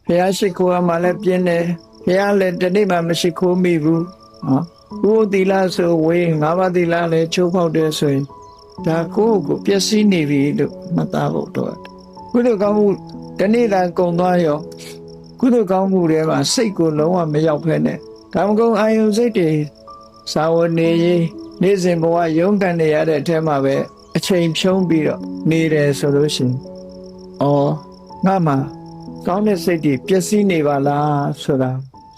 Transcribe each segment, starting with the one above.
ဘုရားရှိခိုးမှလည်းပြင်းတယ်ဘုရားလည်းတနေ့မှမရှိခိုးမိဘူးနော်ဘုသီလဆိုဝေး၅ပါးသီလလည်းချိုးဖောက်တယ်ဆိုရင်ဒါကိုယ့်ကိုပျက်စီးနေပြီလို့မှတ်သားဖို့တော့ကုသိုလ်ကောင်းမှုတနေ့သာကုံသွားရောကုသိုလ်ကောင်းမှုတွေမှာစိတ်ကိုလုံးဝမရောက်ဖဲနဲ့ကာမဂုဏ်အာယုန်စိတ်တွေစာဝနေရေးနေ့စဉ်ဘဝရုန်းကန်နေရတဲ့အထက်မှာပဲအချိန်ဖြုံးပြီးတော့နေတယ်ဆိုလို့ရှိရင်ငါမှာကောင်းတဲ့စိတ်တွေပျက်စီးနေပါလားဆိုတာ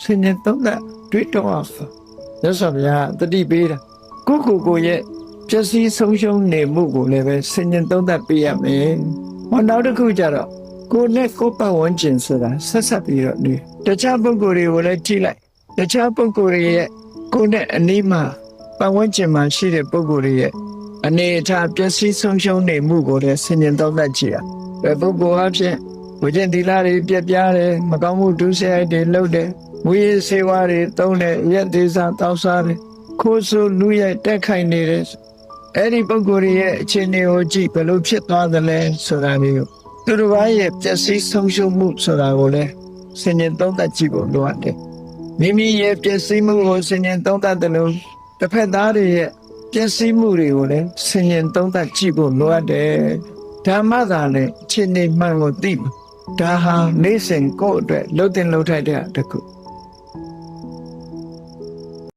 ဆင်ញင်သုံးသပ်တွေးတောအောင်ရသော်ဗျာတတိပေးတာကိုရဲ့ပျက်စီးဆုံးရှုံးနေမှုကိုလည်းပဲဆင်ញင်သုံးသပ်ပေးရမယ်နောက်တစ်ခုကျတော့ကိုနဲ့ကိုပတ်ဝန်းကျင်ဆိုတာဆက်ဆက်ပြီးတော့နေတခြားပုဂ္ဂိုလ်တွေကိုလည်းကြည့်လိုက်တခြားပုဂ္ဂိုလ်တွေရဲ့ကိုနဲ့အနီးမှာပတ်ဝန်းကျင်မှာရှိတဲ့ပုဂ္ဂိုလ်တွေရဲ့အနေအထားပျက်စီးဆုံးရှုံးနေမှုကိုလည်းဆင်ញင်သုံးသပ်ကြည့်ရပုဂ္ဂိုလ်အဖြစ်ဝိဉ္ဇဉ်သီလတွေပြက်ပြားတယ်မကောင်းမှုဒုစရိုက်တွေလုပ်တယ်မူရည်စေဝါတွေသုံးတယ်ရက်သေးစားတောက်စားတယ်ခိုးဆိုးလူရိုက်တက်ခိုင်နေတယ်အဲ့ဒီပုဂ္ဂိုလ်ရဲ့အခြေအနေကိုကြည့်ဘယ်လိုဖြစ်သွားသလဲဆိုတာမျိုးသူတို့ဘာရဲ့ပျက်စီးဆုံးရှုံးမှုဆိုတာကိုလည်းဆင်ញင်သုံးသပ်ကြည့်ဖို့လိုအပ်တယ်မိမိရဲ့ပျက်စီးမှုကိုဆင်ញင်သုံးသပ်တယ်လို့တစ်ဖက်သားတွေရဲ့ပျက်စီးမှုတွေကိုလည်းဆင်ញင်သုံးသပ်ကြည့်ဖို့လိုအပ်တယ်ဓမ္မသာလည်းအခြေအနေမှန်ကိုသိမှာဒါဟာနေ့စဉ်ကိုယ့်အတွက်လှုပ်တင်လှုပ်ထိုက်တဲ့တခု